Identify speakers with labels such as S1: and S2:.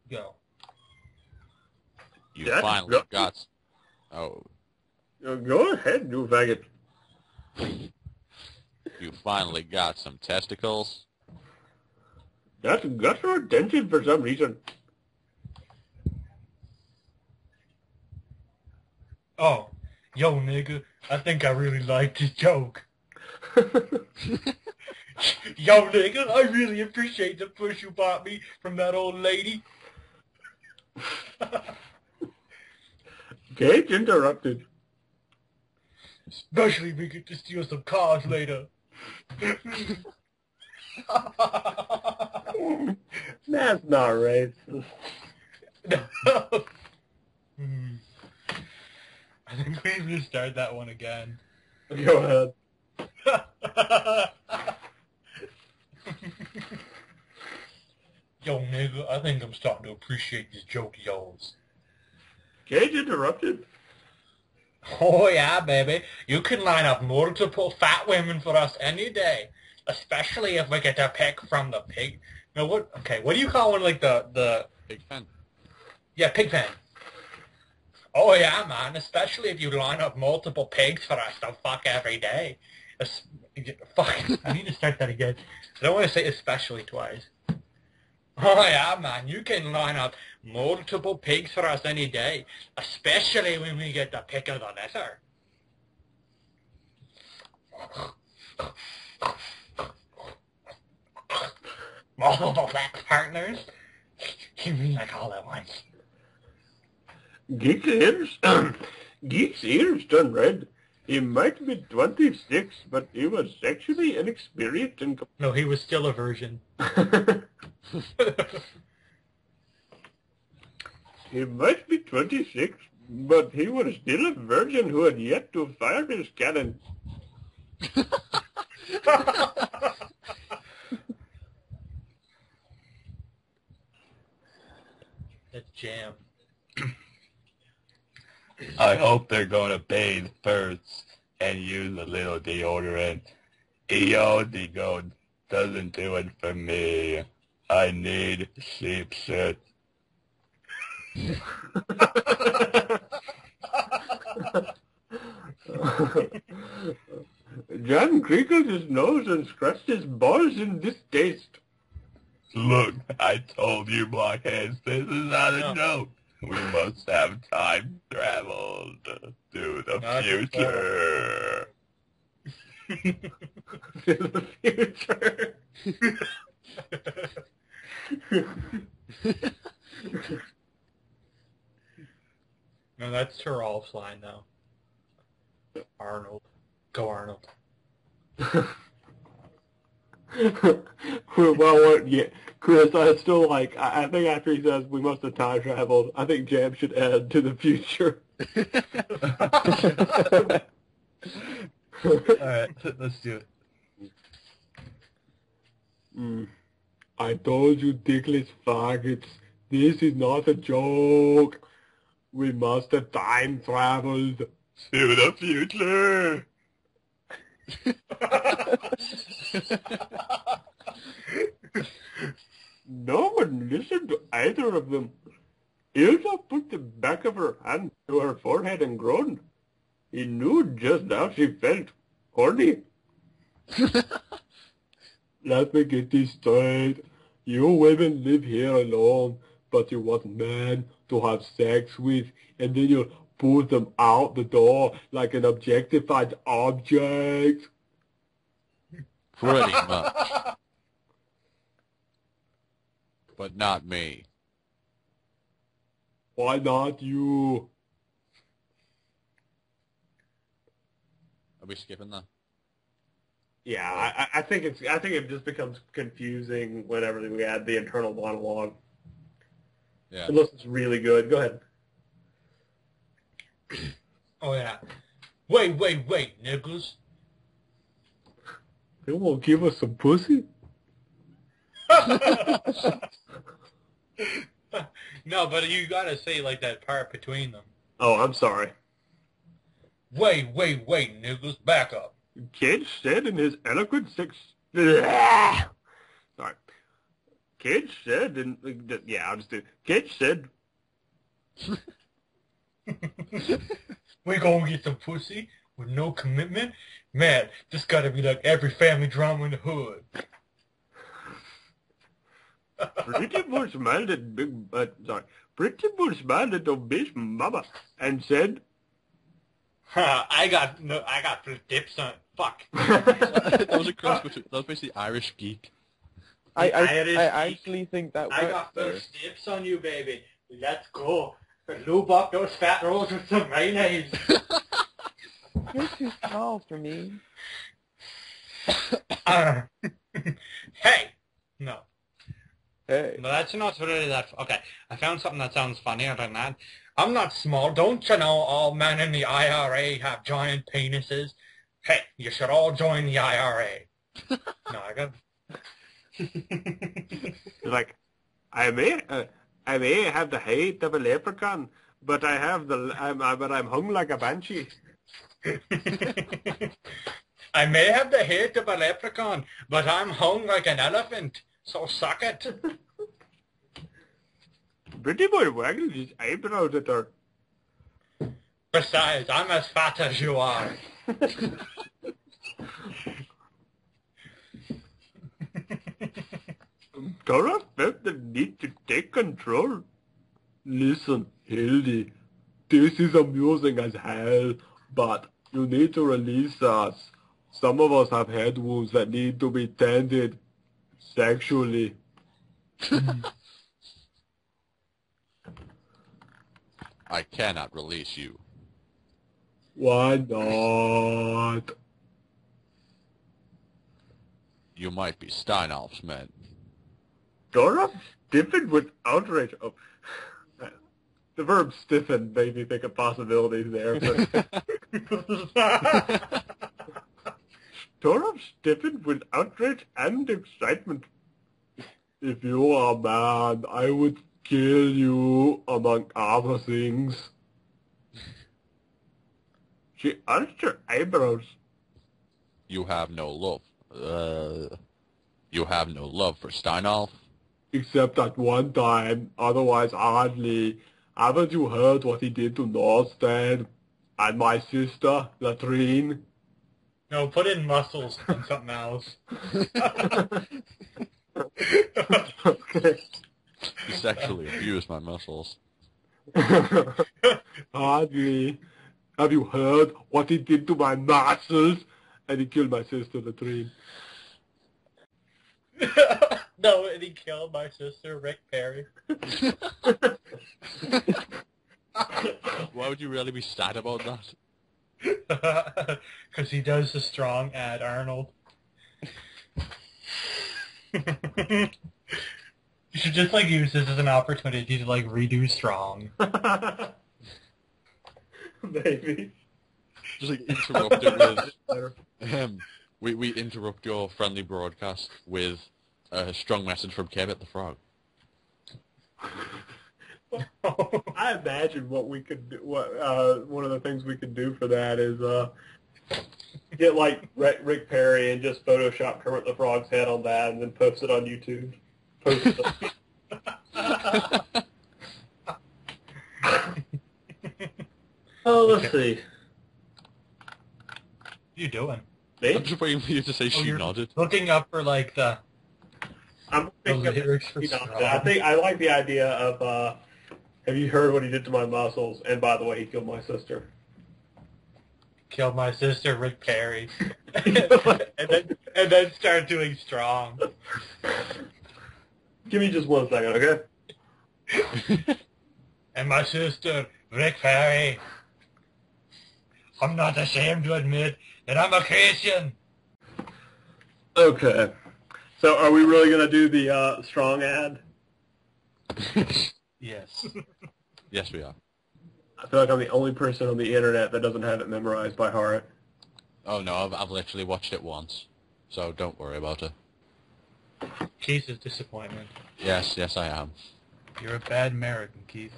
S1: Go.
S2: You
S3: That's
S2: finally
S3: not-
S2: got... Oh,
S3: Go ahead, you faggot.
S2: you finally got some testicles?
S3: That's got your attention for some reason.
S1: Oh, yo, nigga, I think I really like this joke. Yo, nigga, I really appreciate the push you bought me from that old lady.
S3: Gage interrupted.
S1: Especially if we get to steal some cars later.
S3: That's not racist.
S1: I think we need to start that one again.
S3: Go ahead.
S1: Yo, nigga, I think I'm starting to appreciate this joke of yours.
S3: Gage interrupted.
S1: Oh, yeah, baby. You can line up multiple fat women for us any day. Especially if we get to pick from the pig. No, what? Okay, what do you call one, like, the...
S2: Big pen.
S1: Yeah, pig pen. Oh, yeah, man. Especially if you line up multiple pigs for us to fuck every day. Fuck. I need to start that again. I don't want to say especially twice. Oh, yeah, man. You can line up multiple pigs for us any day. Especially when we get the pick of the litter. Multiple sex partners? You mean like all at once?
S3: Geek's ears turned red. He might be 26, but he was sexually inexperienced and...
S1: No, he was still a virgin.
S3: He might be 26, but he was still a virgin who had yet to fire his cannon.
S1: That's jam.
S4: I hope they're going to bathe first and use a little deodorant. Deodorant doesn't do it for me. I need sheep shit.
S3: John crinkled his nose and scratched his balls in distaste.
S4: Look, I told you, blockheads, this is not a joke. We must have time travel to the
S1: Not
S4: future.
S3: In the future.
S1: No, that's Turolf's line, though. Arnold. Go, Arnold.
S3: Well, yeah, Chris, I still like, I think after he says we must have time traveled, I think Jam should add to the future.
S4: Alright, let's do it.
S3: I told you, dickless faggots, this is not a joke. We must have time traveled.
S4: To the future.
S3: No one listened to either of them. Ilsa put the back of her hand to her forehead and groaned. He knew just how she felt. Horny. Let me get this straight. You women live here alone, but you want men to have sex with, and then you push them out the door like an objectified object.
S2: Pretty much. But not me.
S3: Why not you?
S2: Are we skipping that?
S3: Yeah, I think it just becomes confusing whenever we add the internal monologue.
S2: Yeah.
S3: Unless it's really good. Go ahead.
S1: Oh, yeah. Wait, niggas.
S3: They won't give us some pussy?
S1: No, but you gotta say, like, that part between them.
S3: Oh, I'm sorry.
S1: Wait, niggas. Back up.
S3: Cage said in his eloquent Sorry. Kate said, and yeah, I'll just do. Kate said,
S1: We gonna get some pussy with no commitment? Man, this gotta be like every family drama in the hood.
S3: pretty much smiled at pretty much smiled at the big mama and said,
S1: I got dips on. Fuck.
S2: That was a cross between. That was basically Irish geek.
S5: I
S1: Irish geek.
S5: actually think that
S1: I
S5: works
S1: got
S5: better.
S1: first dips on you, baby. Let's go. Lube up those fat rolls with some mayonnaise.
S5: You're too small for me.
S1: Hey. No.
S5: Hey.
S1: No, that's not really that... Okay, I found something that sounds funnier than that. I'm not small. Don't you know all men in the IRA have giant penises? Hey, you should all join the IRA. No, I got...
S3: like, I may have the height of a leprechaun, but I'm hung like a banshee.
S1: I may have the head of a leprechaun, but I'm hung like an elephant. So suck it.
S3: Pretty boy waggled his eyebrows at her.
S1: Besides, I'm as fat as you are.
S3: Dora felt the need to take control. Listen, Hildy, this is amusing as hell, but you need to release us. Some of us have head wounds that need to be tended sexually.
S2: I cannot release you.
S3: Why not?
S2: You might be Steinolf's men.
S3: Dora stiffened with outrage. Oh, the verb stiffen made me think of possibilities there. But Dora stiffened with outrage and excitement. If you are a man, I would kill you, among other things. She arched her eyebrows.
S2: You have no love. You have no love for Steinolf?
S3: Except at one time, otherwise hardly. Haven't you heard what he did to Norstead? And my sister, Latrine?
S1: No, put in muscles and something else.
S3: Okay.
S2: He sexually abused my muscles.
S3: Hardly. Have you heard what he did to my muscles? And he killed my sister, Latrine.
S1: No, and he killed my sister, Rick Perry.
S2: Why would you really be sad about that?
S1: Because he does the strong ad, Arnold. You should just like use this as an opportunity to like redo strong.
S3: Maybe.
S2: Just like interrupt it with... we interrupt your friendly broadcast with a strong message from Kermit the Frog.
S3: I imagine what we could do, one of the things we could do for that is get like Rick Perry and just Photoshop Kermit the Frog's head on that and then post it on YouTube. Post it. Oh, let's see.
S1: What are you doing?
S3: Me?
S2: I'm just waiting for you to say she
S1: you're
S2: nodded.
S1: looking up for like the
S3: I'm thinking of
S1: lyrics for
S3: strong.
S1: strong.
S3: I think I like the idea of have you heard what he did to my muscles? And by the way, he killed my sister.
S1: Killed my sister, Rick Perry, and then start doing strong.
S3: Give me just 1 second, okay?
S1: And my sister, Rick Perry. I'm not ashamed to admit that I'm a Christian.
S3: Okay. So are we really going to do the strong ad?
S1: Yes.
S2: Yes, we are.
S3: I feel like I'm the only person on the internet that doesn't have it memorized by heart.
S2: Oh no, I've literally watched it once, so don't worry about it.
S1: Keith is disappointment.
S2: Yes, I am.
S1: You're a bad American, Keith.